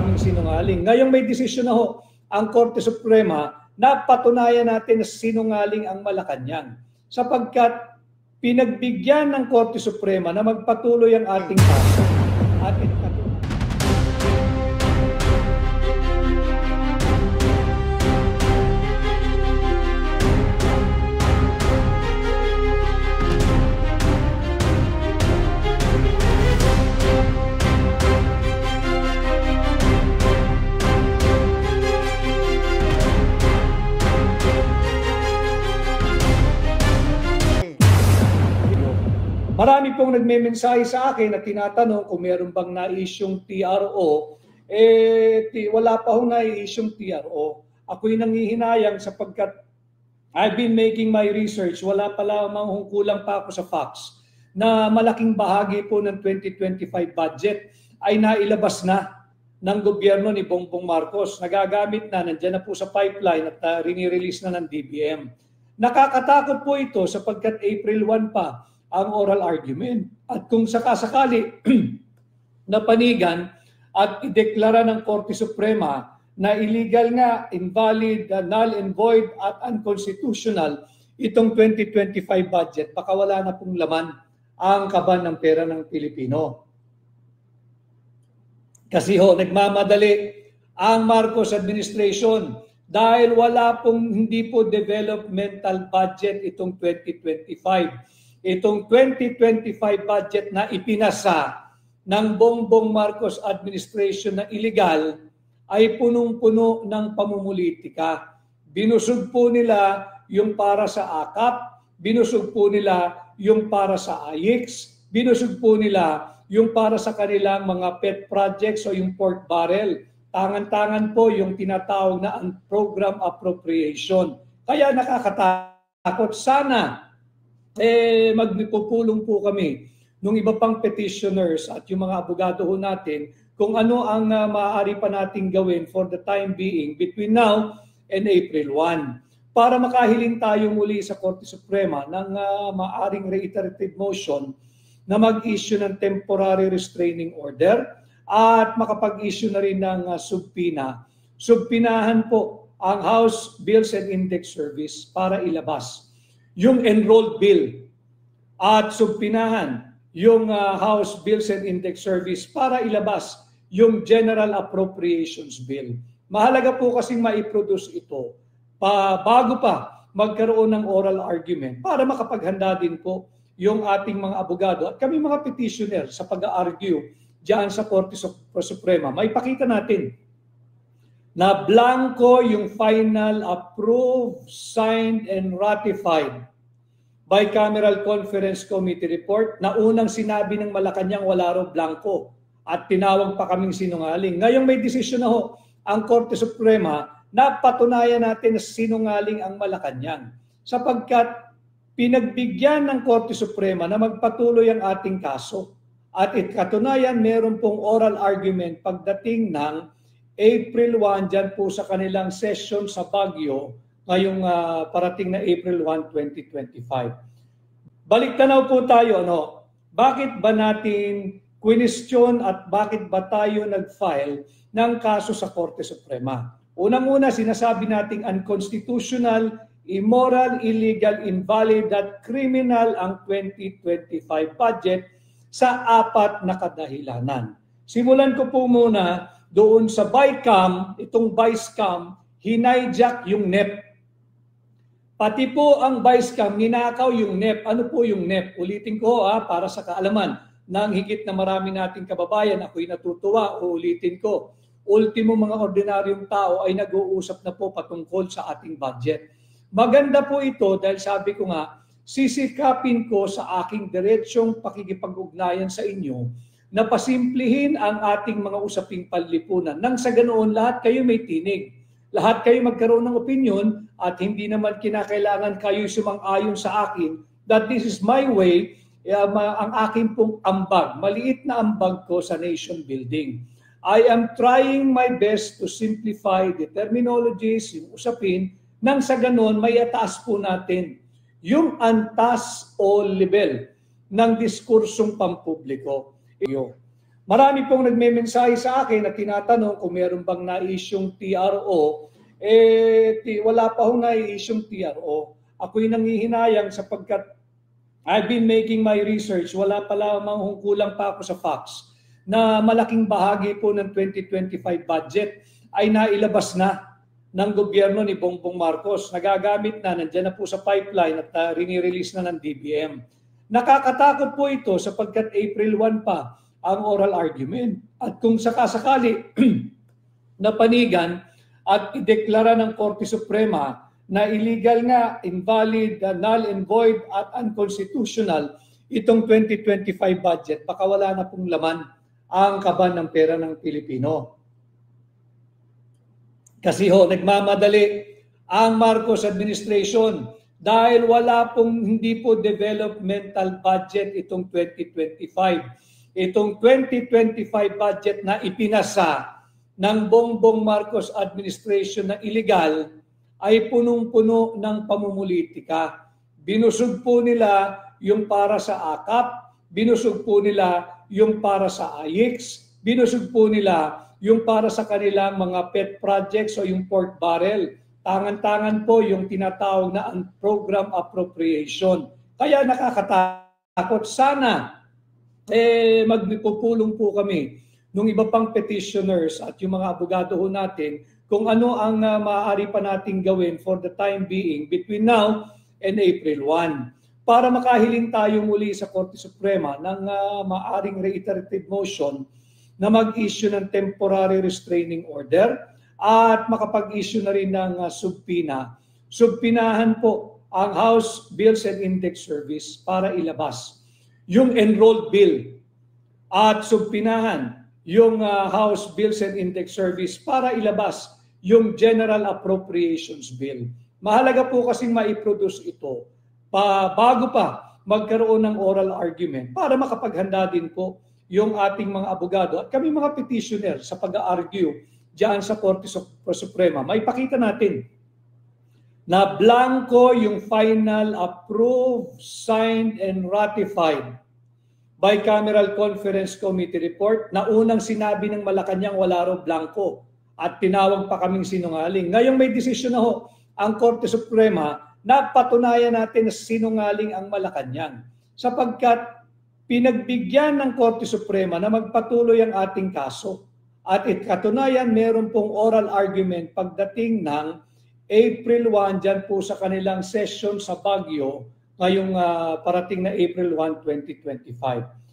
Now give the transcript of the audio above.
kaming sinungaling. Ngayong may desisyon na ho ang Korte Suprema na patunayan natin na sinungaling ang Malacanang. Sapagkat pinagbigyan ng Korte Suprema na magpatuloy ang ating kaso. Marami pong nagme-mensahe sa akin at tinatanong kung meron bang na-isyong TRO. Wala pa hong na-isyong TRO. Ako'y nangihinayang sapagkat I've been making my research. Wala pa lamang kulang pa ako sa facts na malaking bahagi po ng 2025 budget ay nailabas na ng gobyerno ni Bongbong Marcos. Nagagamit na, nandiyan na po sa pipeline at rini-release na ng DBM. Nakakatakot po ito sapagkat April 1 pa ang oral argument. At kung sakasakali na panigan at ideklara ng Korte Suprema na illegal nga, invalid, null and void at unconstitutional itong 2025 budget, baka wala na pong laman ang kaban ng pera ng Pilipino. Kasi nagmamadali ang Marcos administration dahil hindi po developmental budget itong 2025. Itong 2025 budget na ipinasa ng Bongbong Marcos administration na illegal ay punong-puno ng pamumulitika. Binusog po nila yung para sa AKAP, binusog po nila yung para sa AIX, binusog po nila yung para sa kanilang mga pet projects o yung pork barrel. Tangan-tangan po yung tinatawag na program appropriation. Kaya nakakatakot. Sana magpupulong po kami nung iba pang petitioners at yung mga abogado ho natin kung ano ang maaari pa nating gawin for the time being between now and April 1 para makahiling tayo muli sa Korte Suprema ng maaring reiterative motion na mag-issue ng temporary restraining order at makapag-issue na rin ng subpoena. Subpinahan po ang House Bills and Index Service para ilabas yung enrolled bill at subpinahan yung House Bills and Index Service para ilabas yung General Appropriations Bill. Mahalaga po kasing maiproduce ito bago pa magkaroon ng oral argument para makapaghanda din po yung ating mga abogado at kami mga petitioner sa pag-argue diyan sa Korte Suprema. May pakita natin na blanco yung final approved, signed, and ratified bicameral conference committee report na unang sinabi ng Malacanang wala raw blanco at tinawag pa kaming sinungaling. Ngayong may desisyon na ho ang Korte Suprema na patunayan natin na sinungaling ang Malacanang sapagkat pinagbigyan ng Korte Suprema na magpatuloy ang ating kaso at katunayan meron pong oral argument pagdating ng April 1 dyan po sa kanilang session sa Baguio ngayong parating na April 1, 2025. Baliktanaw po tayo, bakit ba natin question at bakit ba tayo nag-file ng kaso sa Korte Suprema? Unang-una, sinasabi nating unconstitutional, immoral, illegal, invalid at criminal ang 2025 budget sa 4 na kadahilanan. Simulan ko po muna doon sa BICAM, itong BICAM, hinayjack yung NEP. Pati po ang BICAM, ninakaw yung NEP. Ano po yung NEP? Ulitin ko para sa kaalaman ng higit na marami nating kababayan. Ako'y natutuwa, uulitin ko. Ultimo mga ordinaryong tao ay nag-uusap na po patungkol sa ating budget. Maganda po ito dahil sabi ko nga, sisikapin ko sa aking diretsyong pakikipag-ugnayan sa inyo na pasimplihin ang ating mga usaping panlipunan. Nang sa ganoon, lahat kayo may tinig. Lahat kayo magkaroon ng opinion at hindi naman kinakailangan kayo sumang-ayon sa akin that this is my way, ang aking pong ambag, maliit na ambag ko sa nation building. I am trying my best to simplify the terminologies, yung usapin, nang sa ganoon may ataas po natin yung antas o level ng diskursong pampubliko. Marami pong nagme-mensahe sa akin at tinatanong kung meron bang na-issue'ng TRO. Wala pa hong na-issue'ng TRO. Ako'y nangihinayang sapagkat I've been making my research. Wala pa lamang kulang pa ako sa facts na malaking bahagi po ng 2025 budget ay nailabas na ng gobyerno ni Bongbong Marcos. Nagagamit na, nandiyan na po sa pipeline at rini-release na ng DBM. Nakakatakot po ito sapagkat April 1 pa ang oral argument. At kung sakasakali napanigan at ideklara ng Korte Suprema na illegal nga, invalid, null and void at unconstitutional itong 2025 budget, baka wala na pong laman ang kaban ng pera ng Pilipino. Kasi nagmamadali ang Marcos administration dahil hindi po developmental budget itong 2025. Itong 2025 budget na ipinasa ng Bongbong Marcos administration na illegal ay punong-puno ng pamumulitika. Binusog po nila yung para sa AKAP, binusog po nila yung para sa AIX, binusog po nila yung para sa kanilang mga pet projects o yung pork barrel. Tangan-tangan po yung tinatawag na program appropriation. Kaya nakakatakot. Sana magpupulong po kami nung iba pang petitioners at yung mga abogado ho natin kung ano ang maaari pa nating gawin for the time being between now and April 1 para makahiling tayo muli sa Korte Suprema ng maaring reiterative motion na mag-issue ng temporary restraining order at makapag-issue na rin ng subpoena. Subpinahan po ang House Bills and Index Service para ilabas yung enrolled bill at subpinahan yung House Bills and Index Service para ilabas yung General Appropriations Bill. Mahalaga po kasing maiproduce ito bago pa magkaroon ng oral argument para makapaghanda din po yung ating mga abogado at kami mga petitioner sa pag-argue diyan sa Korte Suprema. Maipakita natin na blanco yung final approved, signed, and ratified bicameral conference committee report na unang sinabi ng Malacanang wala raw blanco at tinawag pa kaming sinungaling. Ngayong may desisyon na ho ang Korte Suprema na patunayan natin na sinungaling ang Malacanang sapagkat pinagbigyan ng Korte Suprema na magpatuloy ang ating kaso. At katunayan, meron pong oral argument pagdating ng April 1 dyan po sa kanilang session sa Baguio ngayong parating na April 1, 2025.